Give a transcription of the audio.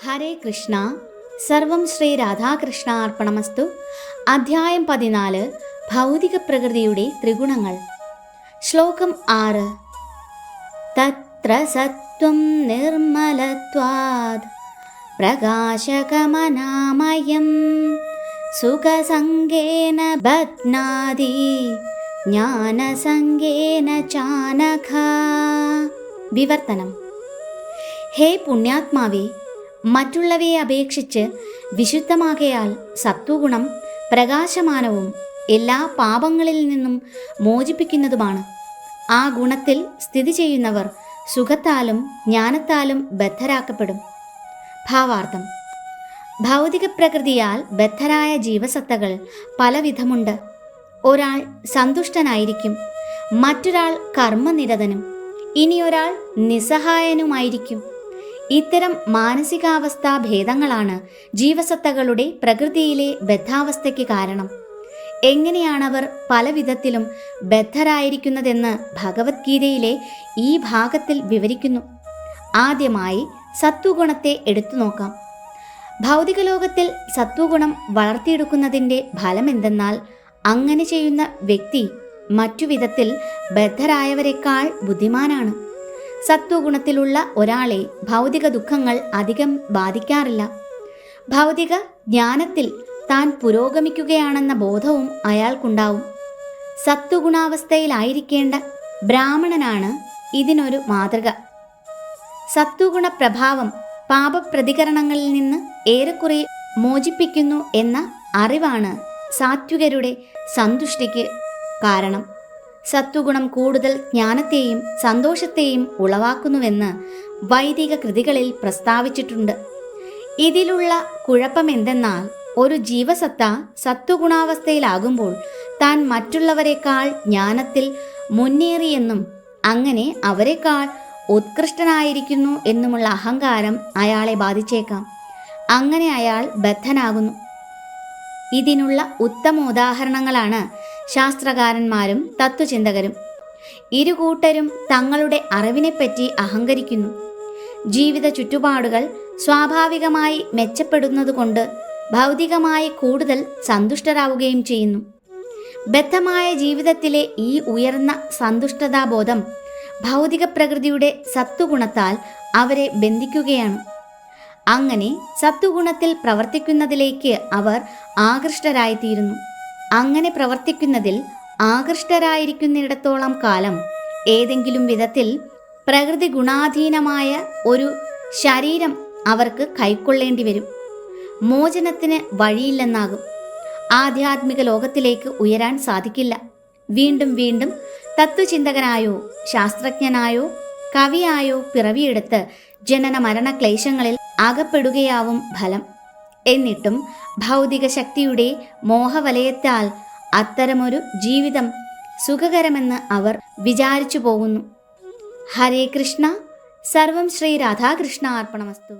ഹരേ കൃഷ്ണ. സർവം ശ്രീ രാധാകൃഷ്ണ അർപ്പണമസ്തു. അധ്യായം 14. ഭൗതിക പ്രകൃതിയുടെ ത്രിഗുണങ്ങൾ. ശ്ലോകം 6. തത്ര സത്വം നിർമ്മലത്വാത് പ്രകാശകമനാമയം സുഖസംഗേന ബധ്നാതി ജ്ഞാനസംഗേന ചാനഘ. വിവർത്തനം. ഹേ പുണ്യാത്മാവേ, മറ്റുള്ളവയെ അപേക്ഷിച്ച് വിശുദ്ധമാകയാൽ സത്വഗുണം പ്രകാശമാനവും എല്ലാ പാപങ്ങളിൽ നിന്നും മോചിപ്പിക്കുന്നതുമാണ്. ആ ഗുണത്തിൽ സ്ഥിതി ചെയ്യുന്നവർ സുഖത്താലും ജ്ഞാനത്താലും ബദ്ധരാക്കപ്പെടും. ഭാവാർത്ഥം. ഭൗതിക പ്രകൃതിയാൽ ബദ്ധരായ ജീവസത്തകൾ പലവിധമുണ്ട്. ഒരാൾ സന്തുഷ്ടനായിരിക്കും, മറ്റൊരാൾ കർമ്മനിരതനും, ഇനിയൊരാൾ നിസ്സഹായനുമായിരിക്കും. ഇത്തരം മാനസികാവസ്ഥാ ഭേദങ്ങളാണ് ജീവസത്തകളുടെ പ്രകൃതിയിലെ ബദ്ധാവസ്ഥയ്ക്ക് കാരണം. എങ്ങനെയാണവർ പല വിധത്തിലും ബദ്ധരായിരിക്കുന്നതെന്ന് ഭഗവത്ഗീതയിലെ ഈ ഭാഗത്തിൽ വിവരിക്കുന്നു. ആദ്യമായി സത്വഗുണത്തെ എടുത്തു നോക്കാം. ഭൗതിക ലോകത്തിൽ സത്വഗുണം വളർത്തിയെടുക്കുന്നതിൻ്റെ ഫലമെന്തെന്നാൽ അങ്ങനെ ചെയ്യുന്ന വ്യക്തി മറ്റു വിധത്തിൽ ബദ്ധരായവരെക്കാൾ ബുദ്ധിമാനാണ്. സത്വഗുണത്തിലുള്ള ഒരാളെ ഭൗതിക ദുഃഖങ്ങൾ അധികം ബാധിക്കാറില്ല. ഭൗതിക ജ്ഞാനത്തിൽ താൻ പുരോഗമിക്കുകയാണെന്ന ബോധവും അയാൾക്കുണ്ടാവും. സത്വഗുണാവസ്ഥയിലായിരിക്കേണ്ട ബ്രാഹ്മണനാണ് ഇതിനൊരു മാതൃക. സത്വഗുണ പ്രഭാവം പാപപ്രതികരണങ്ങളിൽ നിന്ന് ഏറെക്കുറെ മോചിപ്പിക്കുന്നു എന്ന അറിവാണ് സാത്വികരുടെ സന്തുഷ്ടിക്ക് കാരണം. സത്വഗുണം കൂടുതൽ ജ്ഞാനത്തെയും സന്തോഷത്തെയും ഉളവാക്കുന്നുവെന്ന് വൈദിക കൃതികളിൽ പ്രസ്താവിച്ചിട്ടുണ്ട്. ഇതിലുള്ള കുഴപ്പമെന്തെന്നാൽ ഒരു ജീവസത്ത സത്വഗുണാവസ്ഥയിലാകുമ്പോൾ താൻ മറ്റുള്ളവരെക്കാൾ ജ്ഞാനത്തിൽ മുന്നേറിയെന്നും അങ്ങനെ അവരെക്കാൾ ഉത്കൃഷ്ടനായിരിക്കുന്നു എന്നുമുള്ള അഹങ്കാരം അയാളെ ബാധിച്ചേക്കാം. അങ്ങനെ അയാൾ ബദ്ധനാകുന്നു. ഇതിനുള്ള ഉത്തമോദാഹരണങ്ങളാണ് ശാസ്ത്രകാരന്മാരും തത്വചിന്തകരും. ഇരുകൂട്ടരും തങ്ങളുടെ അറിവിനെപ്പറ്റി അഹങ്കരിക്കുന്നു. ജീവിത ചുറ്റുപാടുകൾ സ്വാഭാവികമായി മെച്ചപ്പെടുന്നതുകൊണ്ട് ഭൗതികമായി കൂടുതൽ സന്തുഷ്ടരാവുകയും ചെയ്യുന്നു. ബദ്ധമായ ജീവിതത്തിലെ ഈ ഉയർന്ന സന്തുഷ്ടതാബോധം ഭൗതിക പ്രകൃതിയുടെ സത്വഗുണത്താൽ അവരെ ബന്ധിക്കുകയാണ്. അങ്ങനെ സത്വഗുണത്തിൽ പ്രവർത്തിക്കുന്നതിലേക്ക് അവർ ആകൃഷ്ടരായിത്തീരുന്നു. അങ്ങനെ പ്രവർത്തിക്കുന്നതിൽ ആകൃഷ്ടരായിരിക്കുന്നിടത്തോളം കാലം ഏതെങ്കിലും വിധത്തിൽ പ്രകൃതി ഗുണാധീനമായ ഒരു ശരീരം അവർക്ക് കൈക്കൊള്ളേണ്ടി വരും. മോചനത്തിന് വഴിയില്ലെന്നാകും. ആധ്യാത്മിക ലോകത്തിലേക്ക് ഉയരാൻ സാധിക്കില്ല. വീണ്ടും വീണ്ടും തത്വചിന്തകനായോ ശാസ്ത്രജ്ഞനായോ കവിയായോ പിറവിയെടുത്ത് ജനന മരണ ക്ലേശങ്ങളിൽ അകപ്പെടുകയാവും ഫലം. എന്നിട്ടും ഭൗതിക ശക്തിയുടെ മോഹവലയത്താൽ അത്തരമൊരു ജീവിതം സുഖകരമെന്ന് അവർ വിചാരിച്ചു പോകുന്നു. ഹരേ കൃഷ്ണ. സർവം ശ്രീ രാധാകൃഷ്ണ അർപ്പണമസ്തു.